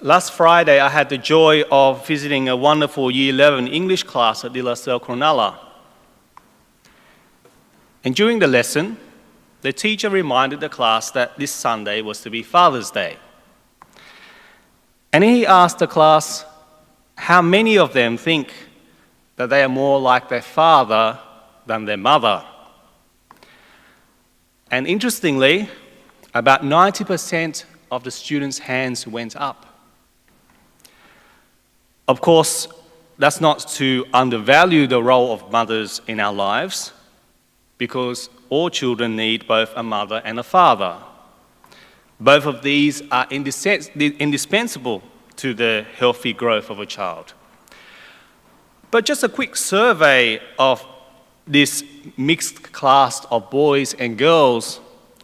Last Friday, I had the joy of visiting a wonderful Year 11 English class at De La Salle Cronulla. And during the lesson, the teacher reminded the class that this Sunday was to be Father's Day. And he asked the class how many of them think that they are more like their father than their mother. And interestingly, about 90% of the students' hands went up. Of course, that's not to undervalue the role of mothers in our lives, because all children need both a mother and a father. Both of these are indispensable to the healthy growth of a child. But just a quick survey of this mixed class of boys and girls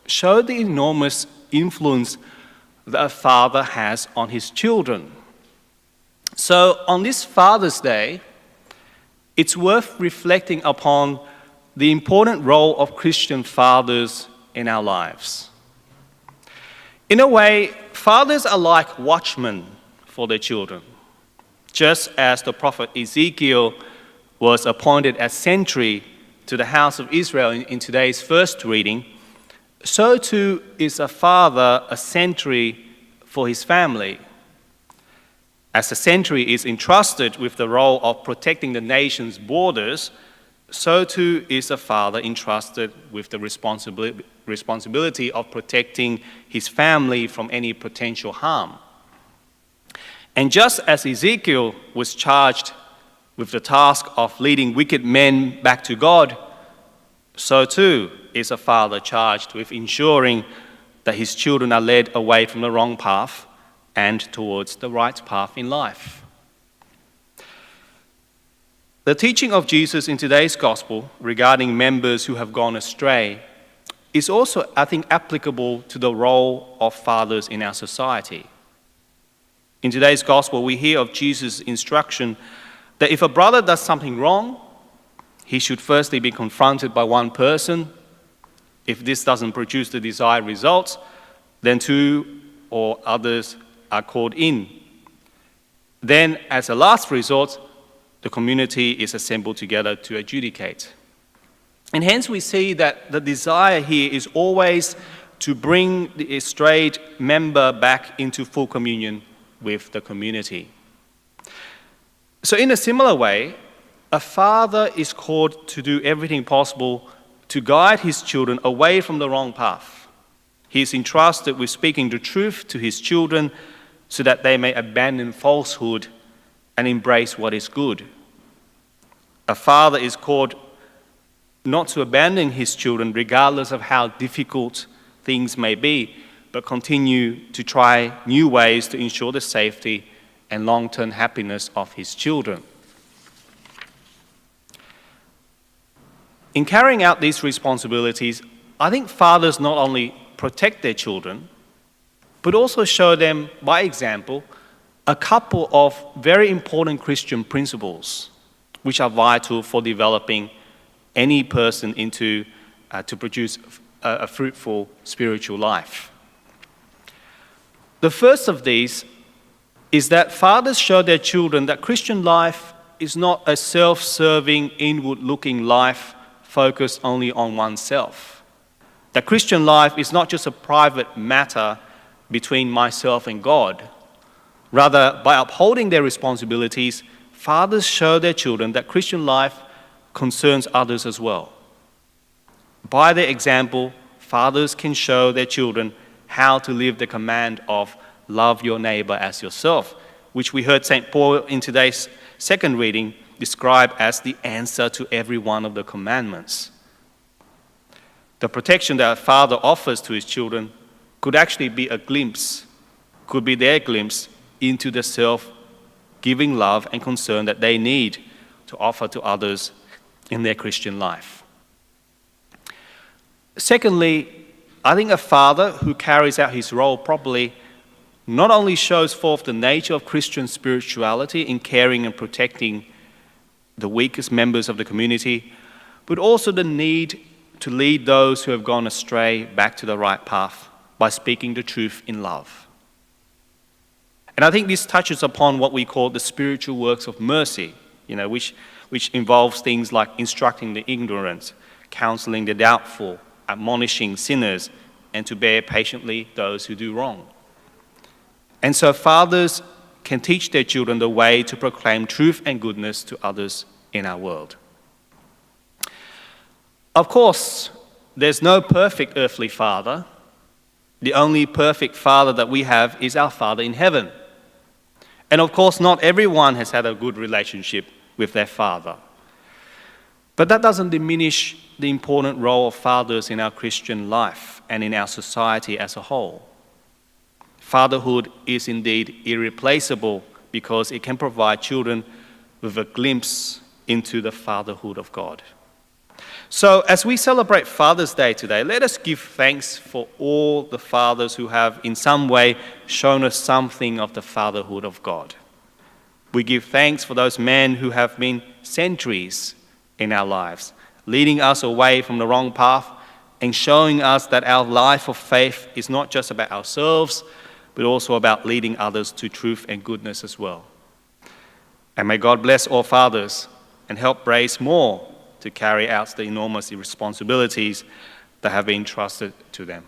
showed the enormous influence that a father has on his children. So on this Father's Day, it's worth reflecting upon the important role of Christian fathers in our lives. In a way, fathers are like watchmen for their children. Just as the prophet Ezekiel was appointed as sentry to the house of Israel in today's first reading, so too is a father a sentry for his family. As a sentry is entrusted with the role of protecting the nation's borders, so too is a father entrusted with the responsibility of protecting his family from any potential harm. And just as Ezekiel was charged with the task of leading wicked men back to God, so too is a father charged with ensuring that his children are led away from the wrong path and towards the right path in life. The teaching of Jesus in today's gospel regarding members who have gone astray is also, I think, applicable to the role of fathers in our society. In today's gospel, we hear of Jesus' instruction that if a brother does something wrong, he should firstly be confronted by one person. If this doesn't produce the desired results, then two or others are called in. Then, as a last resort, the community is assembled together to adjudicate. And hence we see that the desire here is always to bring the estrayed member back into full communion with the community. So in a similar way, a father is called to do everything possible to guide his children away from the wrong path. He is entrusted with speaking the truth to his children so that they may abandon falsehood and embrace what is good. A father is called not to abandon his children regardless of how difficult things may be, but continue to try new ways to ensure the safety and long-term happiness of his children. In carrying out these responsibilities, I think fathers not only protect their children, but also show them, by example, a couple of very important Christian principles which are vital for developing any person into to produce a fruitful spiritual life. The first of these is that fathers show their children that Christian life is not a self-serving, inward-looking life focused only on oneself. That Christian life is not just a private matter between myself and God. Rather, by upholding their responsibilities, fathers show their children that Christian life concerns others as well. By their example, fathers can show their children how to live the command of love your neighbor as yourself, which we heard St. Paul in today's second reading describe as the answer to every one of the commandments. The protection that a father offers to his children could actually be a glimpse, could be their glimpse into the self-giving love and concern that they need to offer to others in their Christian life. Secondly, I think a father who carries out his role properly not only shows forth the nature of Christian spirituality in caring and protecting the weakest members of the community, but also the need to lead those who have gone astray back to the right path by speaking the truth in love. And I think this touches upon what we call the spiritual works of mercy, which involves things like instructing the ignorant, counseling the doubtful, admonishing sinners, and to bear patiently those who do wrong. And so fathers can teach their children the way to proclaim truth and goodness to others in our world. Of course, there's no perfect earthly father. The only perfect father that we have is our Father in heaven. And of course, not everyone has had a good relationship with their father. But that doesn't diminish the important role of fathers in our Christian life and in our society as a whole. Fatherhood is indeed irreplaceable because it can provide children with a glimpse into the fatherhood of God. So as we celebrate Father's Day today, let us give thanks for all the fathers who have in some way shown us something of the fatherhood of God. We give thanks for those men who have been sentries in our lives, leading us away from the wrong path and showing us that our life of faith is not just about ourselves, but also about leading others to truth and goodness as well. And may God bless all fathers and help raise more to carry out the enormous responsibilities that have been entrusted to them.